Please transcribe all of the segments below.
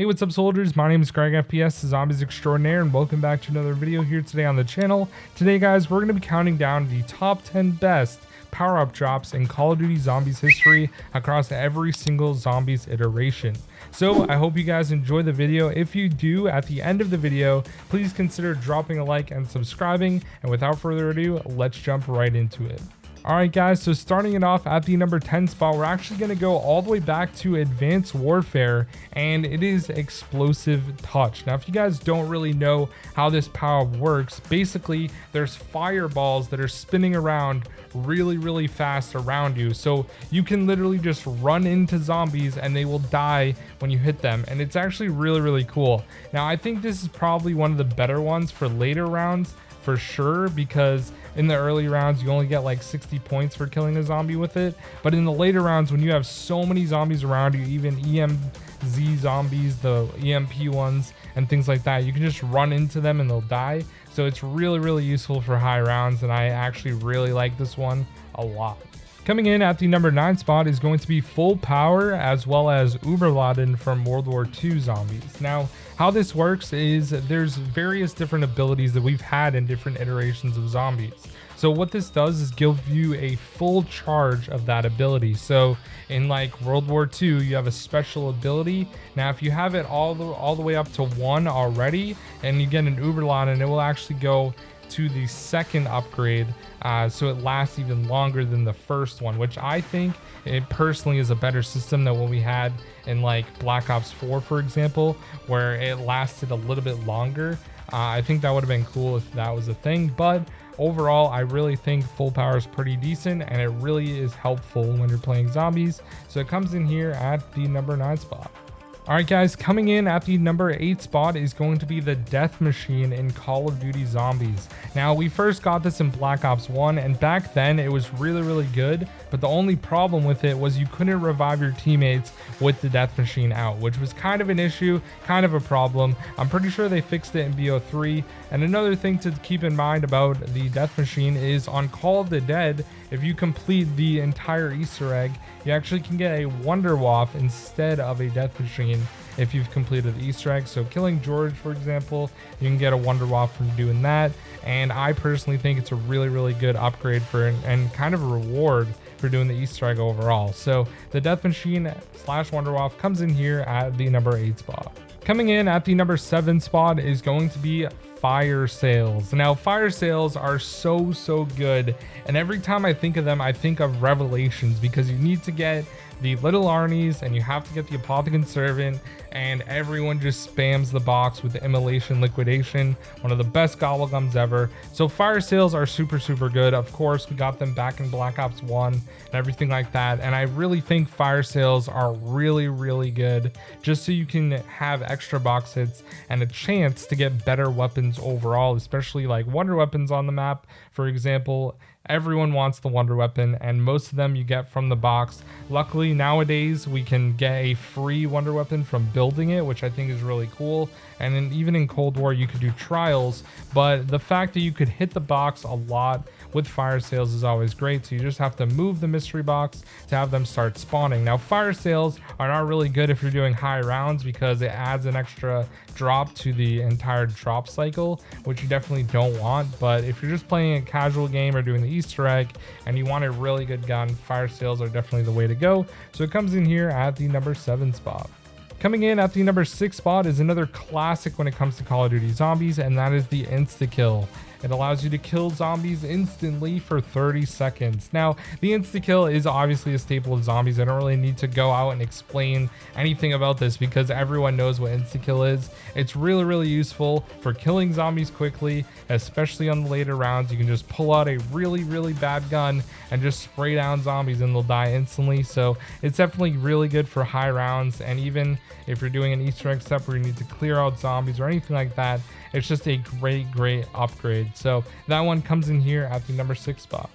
Hey, what's up soldiers? My name is GregFPS, the Zombies Extraordinaire, and welcome back to another video here today on the channel. Today guys, we're going to be counting down the top 10 best power-up drops in Call of Duty Zombies history across every single Zombies iteration. So I hope you guys enjoy the video. If you do, at the end of the video, please consider dropping a like and subscribing. And without further ado, let's jump right into it. Alright guys, so starting it off at the number 10 spot, we're actually going to go all the way back to Advanced Warfare, and it is Explosive Touch. Now if you guys don't really know how this power works, basically there's fireballs that are spinning around really fast around you, so you can literally just run into zombies and they will die when you hit them, and it's actually really cool. Now I think this is probably one of the better ones for later rounds for sure, because in the early rounds you only get like 60 points for killing a zombie with it, but in the later rounds when you have so many zombies around you, even EMZ zombies, the EMP ones and things like that, you can just run into them and they'll die. So it's really useful for high rounds, and I actually really like this one a lot. Coming in at the number 9 spot is going to be Full Power, as well as Überladen from World War II Zombies. Now, how this works is there's various different abilities that we've had in different iterations of zombies. So what this does is give you a full charge of that ability. So in like World War II, you have a special ability. Now, if you have it all the way up to 1 already, and you get an Überladen, it will actually go to the second upgrade, so it lasts even longer than the first one, which I think it personally is a better system than what we had in like Black Ops 4, for example, where it lasted a little bit longer. I think that would have been cool if that was a thing, but overall I really think Full Power is pretty decent, and it really is helpful when you're playing zombies. So it comes in here at the number 9 spot. Alright guys, coming in at the number 8 spot is going to be the Death Machine in Call of Duty Zombies. Now, we first got this in Black Ops 1, and back then it was really good, but the only problem with it was you couldn't revive your teammates with the Death Machine out, which was kind of an issue, kind of a problem. I'm pretty sure they fixed it in BO3. And another thing to keep in mind about the Death Machine is on Call of the Dead, if you complete the entire Easter egg, you actually can get a Wonder WAF instead of a Death Machine if you've completed the Easter egg. So killing George, for example, you can get a Wonder WAF from doing that. And I personally think it's a really good upgrade for and kind of a reward for doing the Easter egg overall. So the Death Machine / Wonder WAF comes in here at the number 8 spot. Coming in at the number 7 spot is going to be Fire Sales. Now, fire sales are so good, and every time I think of them, I think of Revelations, because you need to get the Little Arnie's and you have to get the Apothecary Servant, and everyone just spams the box with the Immolation Liquidation, one of the best gobblegums ever. So fire sales are super good. Of course, we got them back in Black Ops 1 and everything like that, and I really think fire sales are really good, just so you can have extra box hits and a chance to get better weapons overall, especially like wonder weapons on the map, for example. Everyone wants the wonder weapon, and most of them you get from the box. Luckily nowadays we can get a free wonder weapon from building it, which I think is really cool. And then even in Cold War you could do trials, but the fact that you could hit the box a lot with fire sales is always great. So you just have to move the mystery box to have them start spawning. Now, fire sales are not really good if you're doing high rounds, because it adds an extra drop to the entire drop cycle, which you definitely don't want. But if you're just playing a casual game or doing the Easter egg and you want a really good gun, fire sales are definitely the way to go. So it comes in here at the number 7 spot. Coming in at the number 6 spot is another classic when it comes to Call of Duty Zombies, and that is the InstaKill. It allows you to kill zombies instantly for 30 seconds. Now, the InstaKill is obviously a staple of zombies. I don't really need to go out and explain anything about this, because everyone knows what InstaKill is. It's really useful for killing zombies quickly, especially on the later rounds. You can just pull out a really bad gun and just spray down zombies and they'll die instantly. So it's definitely really good for high rounds, and even if you're doing an Easter egg step where you need to clear out zombies or anything like that, it's just a great upgrade. So that one comes in here at the number 6 spot.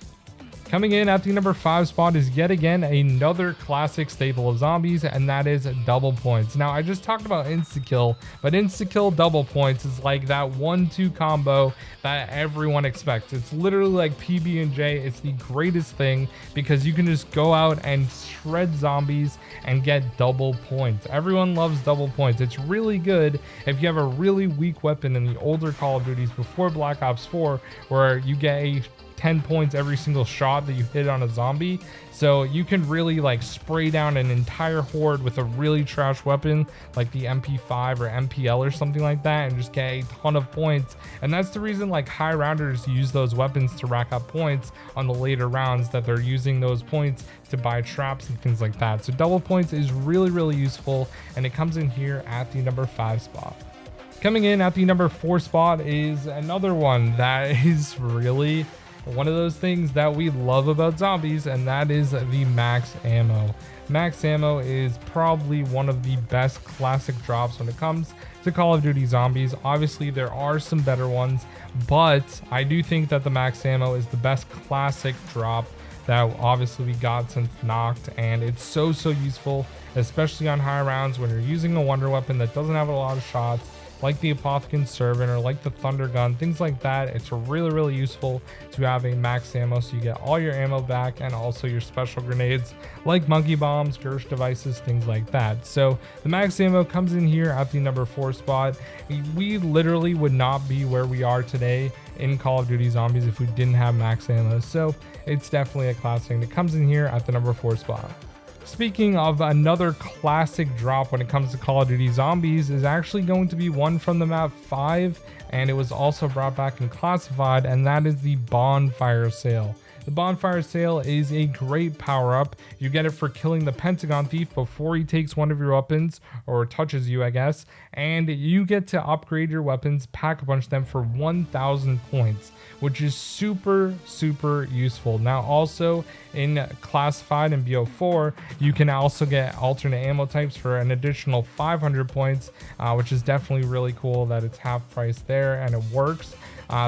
Coming in at the number 5 spot is yet again another classic staple of zombies, and that is double points. Now, I just talked about InstaKill, but InstaKill double points is like that 1-2 combo that everyone expects. It's literally like PB&J. It's the greatest thing because you can just go out and shred zombies and get double points. Everyone loves double points. It's really good if you have a really weak weapon in the older Call of Duties before Black Ops 4, where you get a 10 points every single shot that you hit on a zombie. So you can really like spray down an entire horde with a really trash weapon like the MP5 or MPL or something like that and just get a ton of points. And that's the reason like high rounders use those weapons to rack up points on the later rounds, that they're using those points to buy traps and things like that. So double points is really useful, and it comes in here at the number 5 spot. Coming in at the number 4 spot is another one that is really one of those things that we love about zombies, and that is the max ammo. Max ammo is probably one of the best classic drops when it comes to Call of Duty Zombies. Obviously, there are some better ones, but I do think that the max ammo is the best classic drop that obviously we got since Knocked, and it's so useful, especially on high rounds when you're using a wonder weapon that doesn't have a lot of shots, like the Apothicon Servant or like the Thunder Gun, things like that. It's really useful to have a max ammo, so you get all your ammo back and also your special grenades like monkey bombs, Gersh devices, things like that. So the max ammo comes in here at the number 4 spot. We literally would not be where we are today in Call of Duty Zombies if we didn't have max ammo, so it's definitely a classic thing that comes in here at the number 4 spot. Speaking of another classic drop when it comes to Call of Duty Zombies, is actually going to be one from the map 5, and it was also brought back in Classified, and that is the Bonfire Sale. The Bonfire Sale is a great power-up. You get it for killing the Pentagon Thief before he takes one of your weapons, or touches you, I guess, and you get to upgrade your weapons, pack a bunch of them for 1,000 points, which is super useful. Now also in Classified and BO4, you can also get alternate ammo types for an additional 500 points, which is definitely really cool that it's half price there and it works.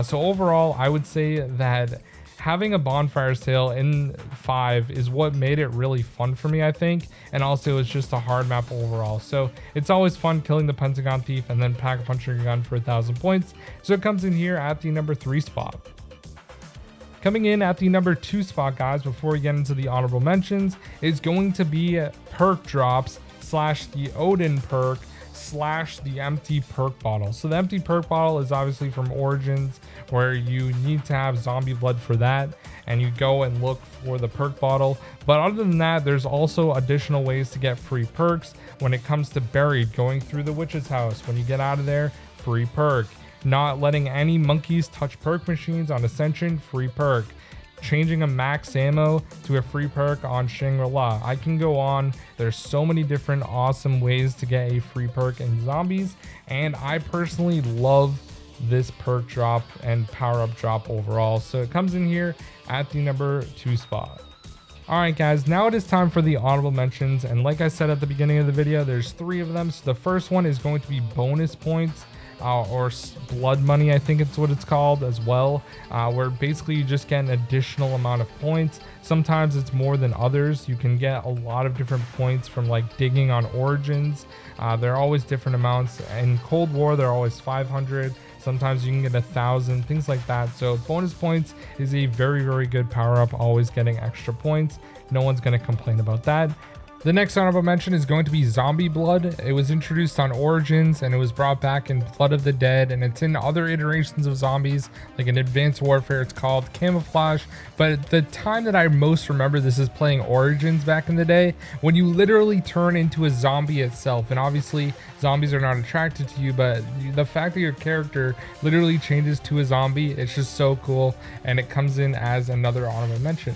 So overall, I would say that having a Bonfire Sale in 5 is what made it really fun for me, I think, and also it's just a hard map overall. So it's always fun killing the Pentagon Thief and then pack a puncher gun for 1,000 points. So it comes in here at the number 3 spot. Coming in at the number 2 spot, guys, before we get into the honorable mentions, is going to be Perk Drops / the Odin perk / the empty perk bottle. So the empty perk bottle is obviously from Origins, where you need to have zombie blood for that, and you go and look for the perk bottle. But other than that, there's also additional ways to get free perks when it comes to Buried, going through the witch's house. When you get out of there, free perk. Not letting any monkeys touch perk machines on Ascension, free perk. Changing a max ammo to a free perk on Shangri-La. I can go on. There's so many different awesome ways to get a free perk in Zombies, and I personally love this perk drop and power up drop overall. So it comes in here at the number 2 spot. Alright guys, now it is time for the honorable mentions, and like I said at the beginning of the video, there's 3 of them. So the first one is going to be bonus points. Or blood money, I think it's what it's called as well, where basically you just get an additional amount of points. Sometimes it's more than others. You can get a lot of different points from like digging on Origins. They're always different amounts. In Cold War, they're always 500. Sometimes you can get 1,000, things like that. So bonus points is a very good power up, always getting extra points. No one's going to complain about that. The next honorable mention is going to be Zombie Blood. It was introduced on Origins and it was brought back in Blood of the Dead, and it's in other iterations of Zombies, like in Advanced Warfare it's called Camouflage. But the time that I most remember this is playing Origins back in the day, when you literally turn into a zombie itself. And obviously zombies are not attracted to you, but the fact that your character literally changes to a zombie, it's just so cool, and it comes in as another honorable mention.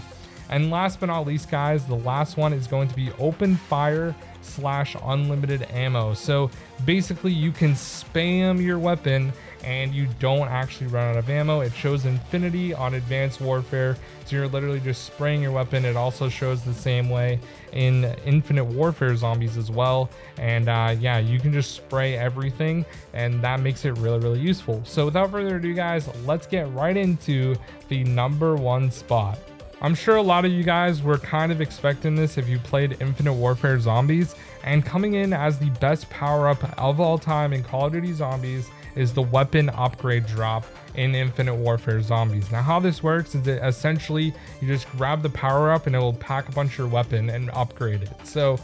And last but not least, guys, the last one is going to be Open Fire / unlimited ammo. So basically you can spam your weapon and you don't actually run out of ammo. It shows infinity on Advanced Warfare, so you're literally just spraying your weapon. It also shows the same way in Infinite Warfare Zombies as well. And yeah, you can just spray everything, and that makes it really useful. So without further ado, guys, let's get right into the number 1 spot. I'm sure a lot of you guys were kind of expecting this if you played Infinite Warfare Zombies, and coming in as the best power-up of all time in Call of Duty Zombies is the weapon upgrade drop in Infinite Warfare Zombies. Now how this works is that essentially you just grab the power-up and it will pack a bunch of your weapon and upgrade it. So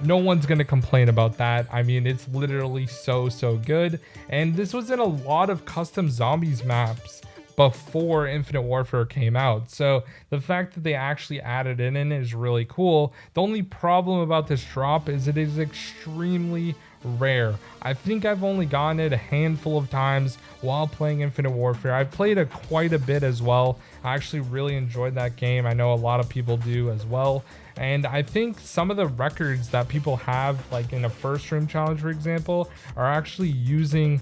no one's going to complain about that. I mean, it's literally so good. And this was in a lot of custom zombies maps before Infinite Warfare came out. So the fact that they actually added it in is really cool. The only problem about this drop is it is extremely rare. I think I've only gotten it a handful of times while playing Infinite Warfare. I've played it quite a bit as well. I actually really enjoyed that game. I know a lot of people do as well. And I think some of the records that people have, like in a first room challenge, for example, are actually using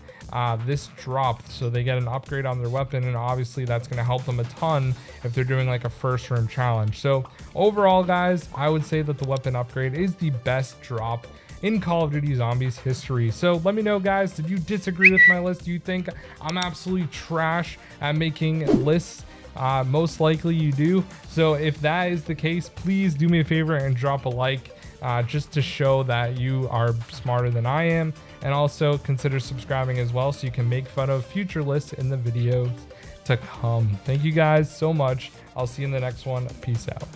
this drop. So they get an upgrade on their weapon, and obviously that's going to help them a ton if they're doing like a first room challenge. So overall, guys, I would say that the weapon upgrade is the best drop in Call of Duty Zombies history. So let me know, guys, did you disagree with my list? Do you think I'm absolutely trash at making lists? Most likely you do. So if that is the case, please do me a favor and drop a like, just to show that you are smarter than I am, and also consider subscribing as well so you can make fun of future lists in the videos to come. Thank you guys so much. I'll see you in the next one. Peace out.